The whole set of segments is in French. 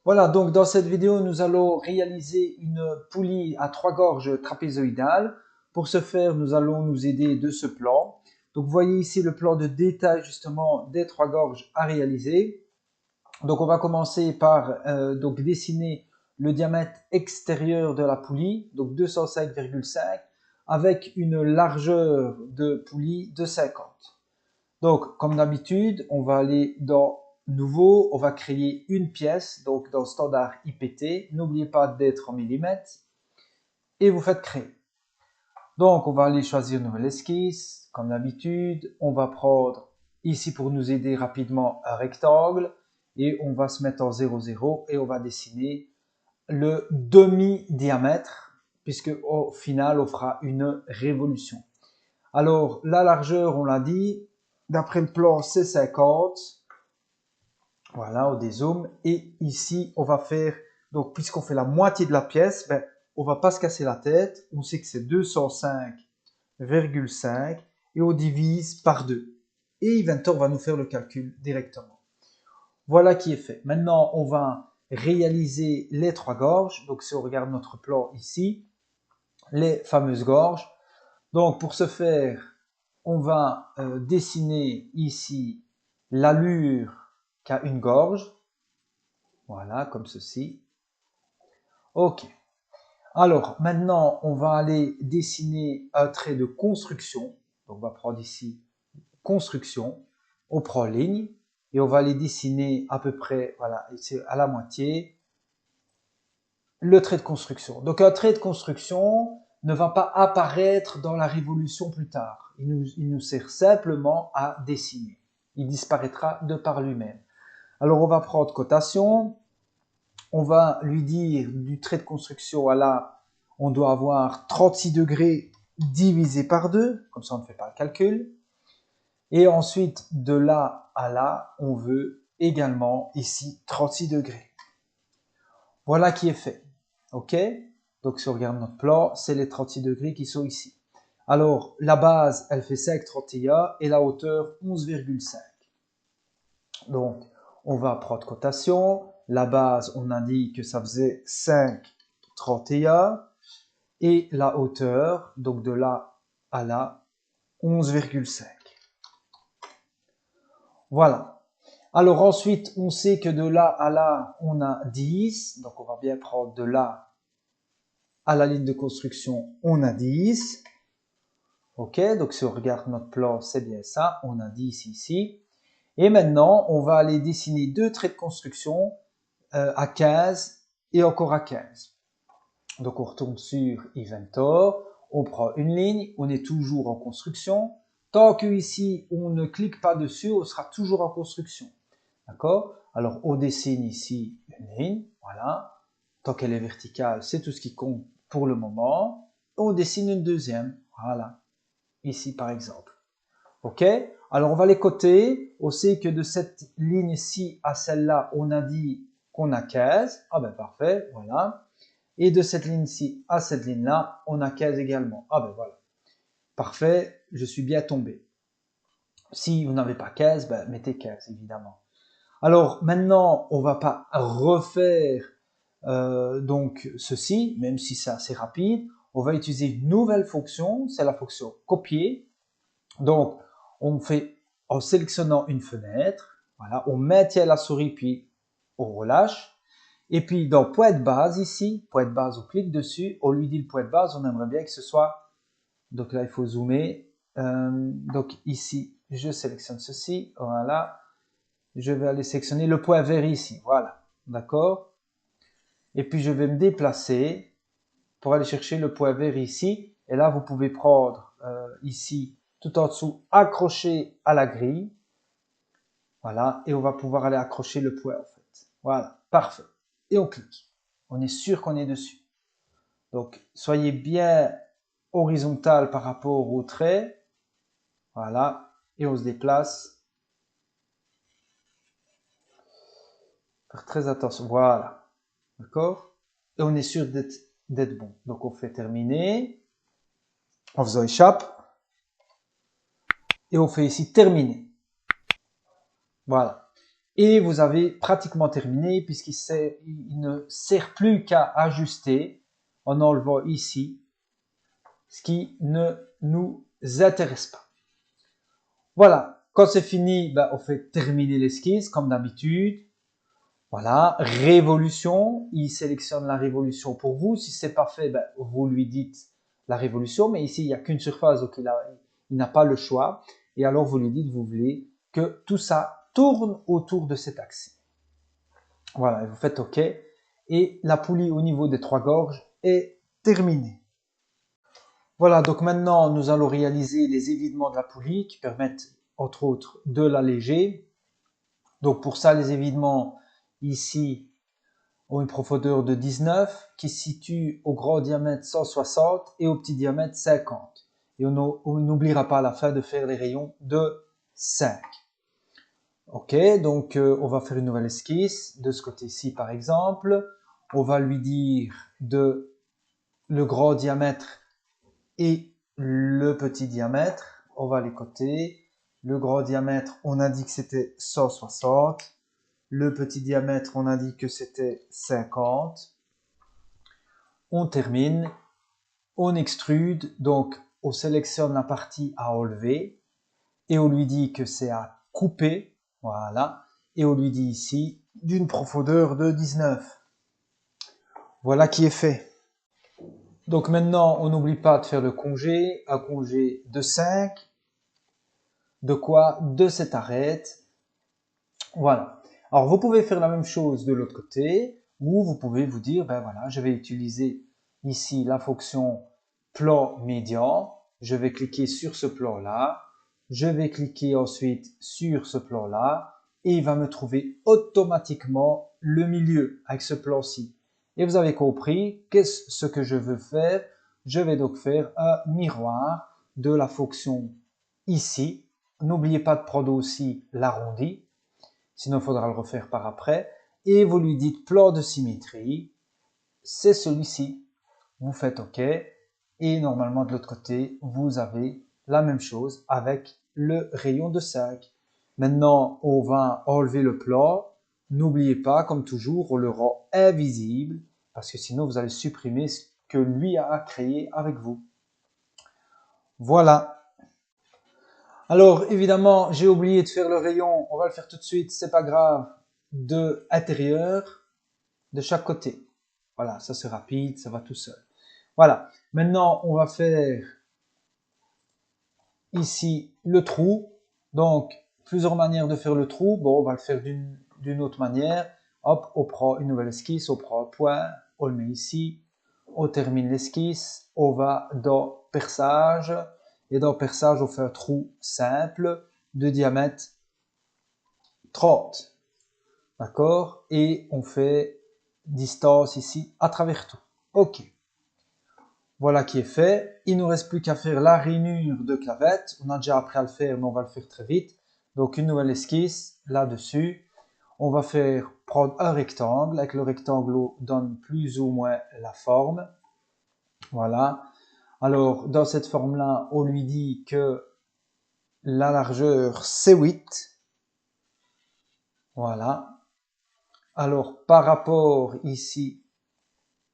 Voilà, donc dans cette vidéo, nous allons réaliser une poulie à 3 gorges trapézoïdales. Pour ce faire, nous allons nous aider de ce plan. Donc, vous voyez ici le plan de détail justement des 3 gorges à réaliser. Donc, on va commencer par donc dessiner le diamètre extérieur de la poulie, donc 205,5, avec une largeur de poulie de 50. Donc, comme d'habitude, on va aller dans Nouveau, on va créer une pièce, donc dans Standard IPT. N'oubliez pas d'être en millimètres et vous faites créer. Donc, on va aller choisir une nouvelle esquisse, comme d'habitude. On va prendre ici pour nous aider rapidement un rectangle et on va se mettre en 0,0 et on va dessiner le demi-diamètre puisque au final, on fera une révolution. Alors, la largeur, on l'a dit, d'après le plan, c'est 50. Voilà, on dézoome. Et ici, on va faire, donc puisqu'on fait la moitié de la pièce, ben, on va pas se casser la tête. On sait que c'est 205,5 et on divise par 2. Et Inventor va nous faire le calcul directement. Voilà qui est fait. Maintenant, on va réaliser les 3 gorges. Donc, si on regarde notre plan ici, les fameuses gorges. Donc, pour ce faire, on va dessiner ici l'allure qu'a une gorge. Voilà, comme ceci. Ok. Alors, maintenant, on va aller dessiner un trait de construction. Donc, on va prendre ici construction. On prend ligne et on va aller dessiner à peu près, voilà, c'est à la moitié, le trait de construction. Donc, un trait de construction ne va pas apparaître dans la révolution plus tard. Il nous sert simplement à dessiner. Il disparaîtra de par lui-même. Alors, on va prendre cotation. On va lui dire du trait de construction à là, on doit avoir 36 degrés divisé par 2, comme ça on ne fait pas le calcul. Et ensuite, de là à là, on veut également ici 36 degrés. Voilà qui est fait. OK? Donc si on regarde notre plan, c'est les 36 degrés qui sont ici. Alors, la base, elle fait 5,31 et la hauteur 11,5. Donc, on va prendre cotation. La base, on a dit que ça faisait 5,31 et la hauteur, donc de là à là, 11,5. Voilà. Alors ensuite, on sait que de là à là, on a 10. Donc, on va bien prendre de là à la ligne de construction, on a 10. OK, donc si on regarde notre plan, c'est bien ça. On a 10 ici. Et maintenant, on va aller dessiner deux traits de construction à 15 et encore à 15. Donc on retourne sur Inventor, on prend une ligne, on est toujours en construction. Tant que ici on ne clique pas dessus, on sera toujours en construction. D'accord? Alors on dessine ici une ligne, voilà. Tant qu'elle est verticale, c'est tout ce qui compte pour le moment. On dessine une deuxième, voilà. Ici par exemple. OK? Alors on va les coter. On sait que de cette ligne-ci à celle-là, on a dit qu'on a 15. Ah ben parfait, voilà. Et de cette ligne-ci à cette ligne-là, on a 15 également. Ah ben voilà. Parfait, je suis bien tombé. Si vous n'avez pas 15, ben mettez 15 évidemment. Alors maintenant, on va pas refaire donc ceci, même si c'est assez rapide. On va utiliser une nouvelle fonction, c'est la fonction copier. Donc, on fait en sélectionnant une fenêtre, voilà, on maintient la souris puis on relâche. Et puis dans point de base ici, point de base, on clique dessus, on lui dit le point de base, on aimerait bien que ce soit, donc là il faut zoomer, donc ici je sélectionne ceci, voilà, je vais aller sélectionner le point vert ici, voilà, d'accord. Et puis je vais me déplacer pour aller chercher le point vert ici, et là vous pouvez prendre ici tout en dessous, accrocher à la grille, voilà, et on va pouvoir aller accrocher le point en fait, voilà, parfait, et on clique, on est sûr qu'on est dessus. Donc, soyez bien horizontal par rapport au trait. Voilà. Et on se déplace. Faire très attention. Voilà. D'accord? Et on est sûr d'être bon. Donc, on fait terminer. En faisant échappe. Et on fait ici terminer. Voilà. Et vous avez pratiquement terminé il ne sert plus qu'à ajuster en enlevant ici ce qui ne nous intéresse pas. Voilà, quand c'est fini, ben, on fait terminer l'esquisse comme d'habitude. Voilà, révolution, il sélectionne la révolution pour vous. Si c'est pas fait, ben, vous lui dites la révolution, mais ici il n'y a qu'une surface, donc il n'a pas le choix. Et alors vous lui dites, vous voulez que tout ça tourne autour de cet axe. Voilà, et vous faites OK. Et la poulie au niveau des 3 gorges est terminée. Voilà, donc maintenant nous allons réaliser les évidements de la poulie qui permettent entre autres de l'alléger. Donc pour ça, les évidements ici ont une profondeur de 19 qui se situe au grand diamètre 160 et au petit diamètre 50. Et on n'oubliera pas à la fin de faire les rayons de 5. Ok, donc on va faire une nouvelle esquisse de ce côté-ci par exemple. On va lui dire de le grand diamètre et le petit diamètre. On va les coter. Le grand diamètre, on a dit que c'était 160. Le petit diamètre, on a dit que c'était 50. On termine. On extrude. Donc, on sélectionne la partie à enlever. Et on lui dit que c'est à couper. Voilà. Et on lui dit ici d'une profondeur de 19. Voilà qui est fait. Donc maintenant, on n'oublie pas de faire le congé. Un congé de 5. De quoi? De cette arête. Voilà. Alors, vous pouvez faire la même chose de l'autre côté, ou vous pouvez vous dire, ben voilà, je vais utiliser ici la fonction plan médian. Je vais cliquer sur ce plan-là. Je vais cliquer ensuite sur ce plan-là. Et il va me trouver automatiquement le milieu avec ce plan-ci. Et vous avez compris, qu'est-ce que je veux faire? Je vais donc faire un miroir de la fonction ici. N'oubliez pas de prendre aussi l'arrondi. Sinon, il faudra le refaire par après. Et vous lui dites plan de symétrie. C'est celui-ci. Vous faites OK. Et normalement, de l'autre côté, vous avez la même chose avec le rayon de 5. Maintenant, on va enlever le plan. N'oubliez pas, comme toujours, on le rend invisible parce que sinon, vous allez supprimer ce que lui a créé avec vous. Voilà. Alors, évidemment, j'ai oublié de faire le rayon. On va le faire tout de suite, c'est pas grave. De intérieur, de chaque côté. Voilà, ça c'est rapide, ça va tout seul. Voilà. Maintenant, on va faire ici le trou. Donc, plusieurs manières de faire le trou. Bon, on va le faire d'une autre manière. Hop, on prend une nouvelle esquisse, on prend un point, on le met ici. On termine l'esquisse. On va dans perçage. Et dans perçage, on fait un trou simple de diamètre 30. D'accord? Et on fait distance ici à travers tout. OK. Voilà qui est fait. Il ne nous reste plus qu'à faire la rainure de clavette. On a déjà appris à le faire, mais on va le faire très vite. Donc une nouvelle esquisse là-dessus. On va prendre un rectangle. Avec le rectangle, on donne plus ou moins la forme. Voilà. Alors, dans cette forme-là, on lui dit que la largeur, c'est 8. Voilà. Alors, par rapport ici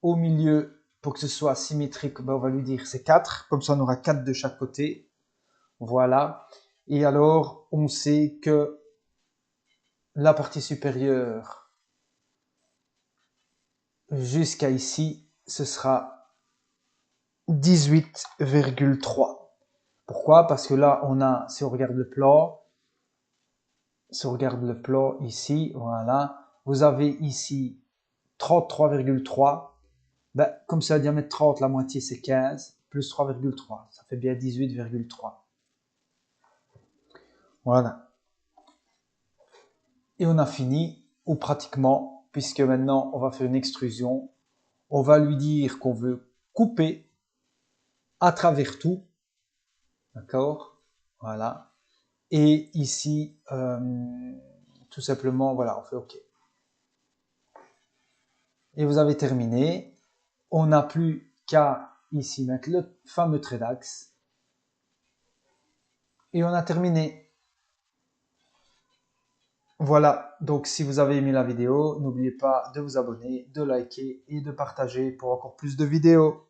au milieu, pour que ce soit symétrique, ben on va lui dire c'est 4. Comme ça, on aura 4 de chaque côté. Voilà. Et alors, on sait que la partie supérieure jusqu'à ici, ce sera 18,3. Pourquoi? Parce que là, on a, si on regarde le plan ici, voilà, vous avez ici 33,3. Ben, comme c'est un diamètre 30, la moitié c'est 15, plus 3,3. Ça fait bien 18,3. Voilà. Et on a fini, ou pratiquement, puisque maintenant on va faire une extrusion. On va lui dire qu'on veut couper à travers tout. D'accord? Voilà. Et ici, tout simplement, voilà, on fait OK. Et vous avez terminé. On n'a plus qu'à ici mettre le fameux trait d'axe. Et on a terminé. Voilà, donc si vous avez aimé la vidéo, n'oubliez pas de vous abonner, de liker et de partager pour encore plus de vidéos.